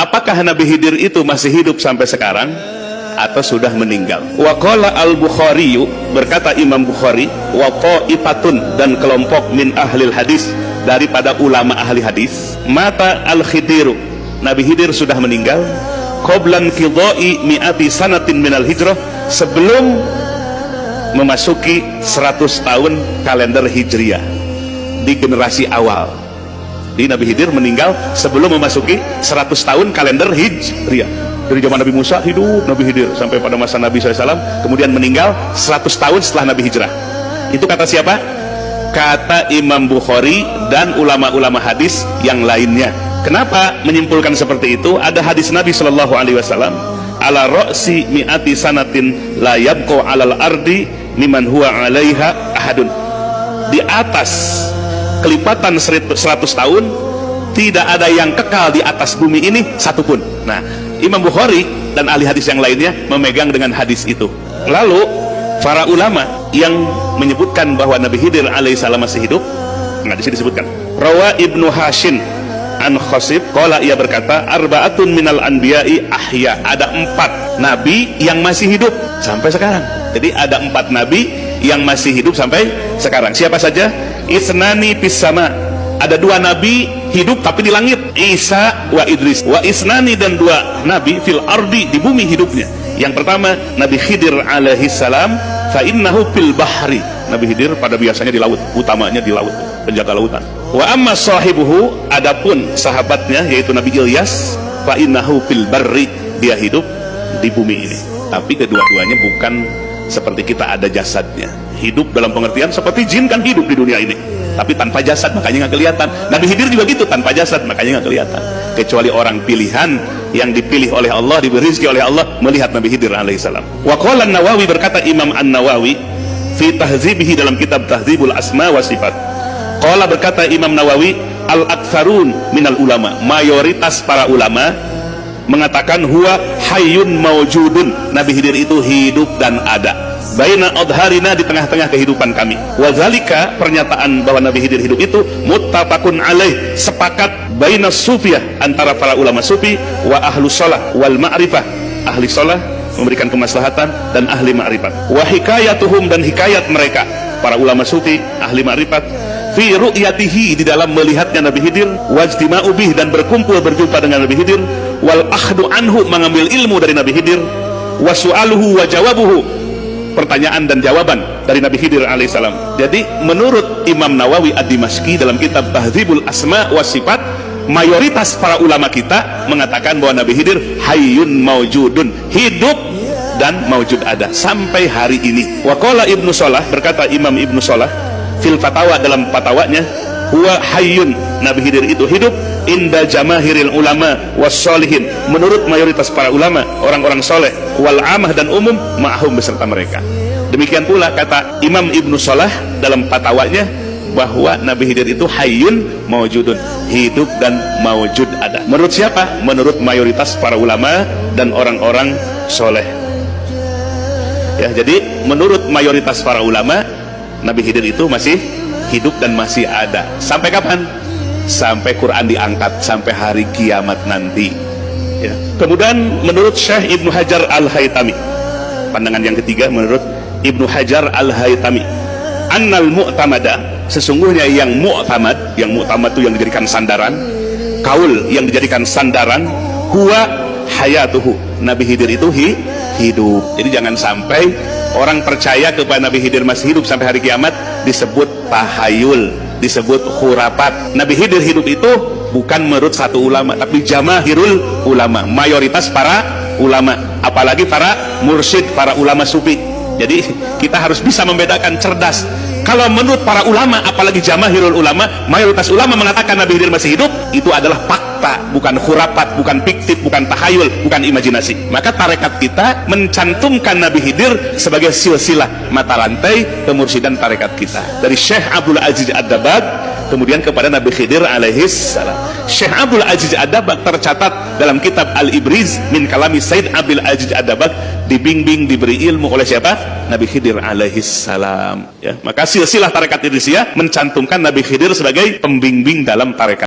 apakah Nabi Khidir itu masih hidup sampai sekarang atau sudah meninggal? Wa qala al-Bukhari, berkata Imam Bukhari, wa qa'ifatun, dan kelompok min ahlil hadis, daripada ulama ahli hadis, mata al-Khidir, Nabi Khidir sudah meninggal qablan qidai mi'ati sanatin minal hijrah, sebelum memasuki 100 tahun kalender hijriah, di generasi awal. Di Nabi Khidir meninggal sebelum memasuki 100 tahun kalender hijriah. Dari zaman Nabi Musa hidup Nabi Khidir sampai pada masa Nabi SAW, kemudian meninggal 100 tahun setelah Nabi hijrah. Itu kata siapa? Kata Imam Bukhari dan ulama-ulama hadis yang lainnya. Kenapa menyimpulkan seperti itu? Ada hadis Nabi Shallallahu Alaihi Wasallam, ala ro'si mi'ati sanatin la yabqa alal ardi miman huwa alaiha ahadun. Di atas kelipatan 100 tahun tidak ada yang kekal di atas bumi ini satupun. Nah, Imam Bukhari dan ahli hadis yang lainnya memegang dengan hadis itu. Lalu para ulama yang menyebutkan bahwa Nabi Khidir alaihissalam masih hidup, nggak di sini disebutkan. Rawa Ibnu Hashim an Khosib, qala, ia berkata, arba'atun minal anbiya'i ahya, ada 4 nabi yang masih hidup sampai sekarang. Jadi ada 4 nabi yang masih hidup sampai sekarang. Siapa saja? Isnani fis sama, ada 2 nabi hidup tapi di langit, Isa wa Idris. Wa isnani, dan 2 nabi fil ardi, di bumi hidupnya. Yang pertama Nabi Khidir alaihi salam, fa innahu fil bahri, Nabi Khidir pada biasanya di laut, utamanya di laut, penjaga lautan. Wa amma sahibuhu, adapun sahabatnya yaitu Nabi Ilyas, fa innahu fil barri, dia hidup di bumi ini. Tapi kedua-duanya bukan seperti kita ada jasadnya. Hidup dalam pengertian seperti jin kan hidup di dunia ini, tapi tanpa jasad, makanya nggak kelihatan. Nabi Khidir juga gitu, tanpa jasad, makanya nggak kelihatan. Kecuali orang pilihan yang dipilih oleh Allah, diberi rezeki oleh Allah, melihat Nabi Khidir alaihissalam. Wa qala an-Nawawi, berkata Imam An-Nawawi fi tahzibihi, dalam kitab Tahzibul Asma wa Sifat, qala, berkata Imam Nawawi, al-aktsarun minal ulama, mayoritas para ulama mengatakan huwa hayyun mawjudun, Nabi Khidir itu hidup dan ada, baina adharina, di tengah-tengah kehidupan kami. Wazalika, pernyataan bahwa Nabi Khidir hidup itu muttafaqun alaih, sepakat baina sufiyah, antara para ulama sufi, wa ahlus shalah wal ma'rifah, ahli shalah memberikan kemaslahatan dan ahli ma'rifat. Wa hikayatuhum, dan hikayat mereka para ulama sufi ahli ma'rifat, fi ru'yatihi, di dalam melihatnya Nabi Khidir, wajtima'u bih, dan berkumpul berjumpa dengan Nabi Khidir, wal akhdu anhu, mengambil ilmu dari Nabi Khidir, wa su'aluhu wa jawabuhu, pertanyaan dan jawaban dari Nabi Khidir alaihissalam. Jadi menurut Imam Nawawi ad-Dimashqi dalam kitab Tahzibul Asma wa Sifat, mayoritas para ulama kita mengatakan bahwa Nabi Khidir hayyun mawjudun, hidup dan mawjud ada sampai hari ini. Wa qala Ibnu Shalah, berkata Imam Ibnu Shalah fil Fatawa, dalam fatwanya, huwa hayyun, Nabi Khidir itu hidup inda jamahiril ulama was sholihin, menurut mayoritas para ulama, orang-orang soleh, wal amah, dan umum, ma'hum, beserta mereka. Demikian pula kata Imam Ibnu Shalah dalam fatwanya bahwa Nabi Khidir itu hayyun mawjudun, hidup dan mawjud ada. Menurut siapa? Menurut mayoritas para ulama dan orang-orang soleh. Ya, jadi menurut mayoritas para ulama, Nabi Khidir itu masih hidup dan masih ada. Sampai kapan? Sampai Quran diangkat, sampai hari kiamat nanti. Ya. Kemudian menurut Syekh Ibnu Hajar Al-Haytami, pandangan yang ketiga menurut Ibnu Hajar Al-Haytami, annal mu'tamada, sesungguhnya yang mu'tamad itu yang dijadikan sandaran, kaul yang dijadikan sandaran, huwa hayatuhu, Nabi Khidir itu hidup. Jadi jangan sampai orang percaya kepada Nabi Khidir masih hidup sampai hari kiamat disebut tahayul, disebut khurafat. Nabi Khidir hidup itu bukan menurut satu ulama, tapi jamahirul ulama, mayoritas para ulama, apalagi para mursyid, para ulama sufi. Jadi kita harus bisa membedakan, cerdas. Kalau menurut para ulama, apalagi jamahirul ulama, mayoritas ulama mengatakan Nabi Khidir masih hidup, itu adalah fakta, bukan khurafat, bukan fiktif, bukan tahayul, bukan imajinasi. Maka tarekat kita mencantumkan Nabi Khidir sebagai silsilah, mata rantai kemursidan tarekat kita, dari Syekh Abdul Aziz Ad-Dabbagh kemudian kepada Nabi Khidir alaihis salam. Syekh Abdul Aziz Ad-Dabbagh tercatat dalam kitab Al-Ibriz min kalami Said Abdul Aziz Ad-Dabbagh, dibimbing, diberi ilmu oleh siapa? Nabi Khidir alaihis salam. Ya, maka silsilah tarekat Idrisiyah mencantumkan Nabi Khidir sebagai pembimbing dalam tarekat.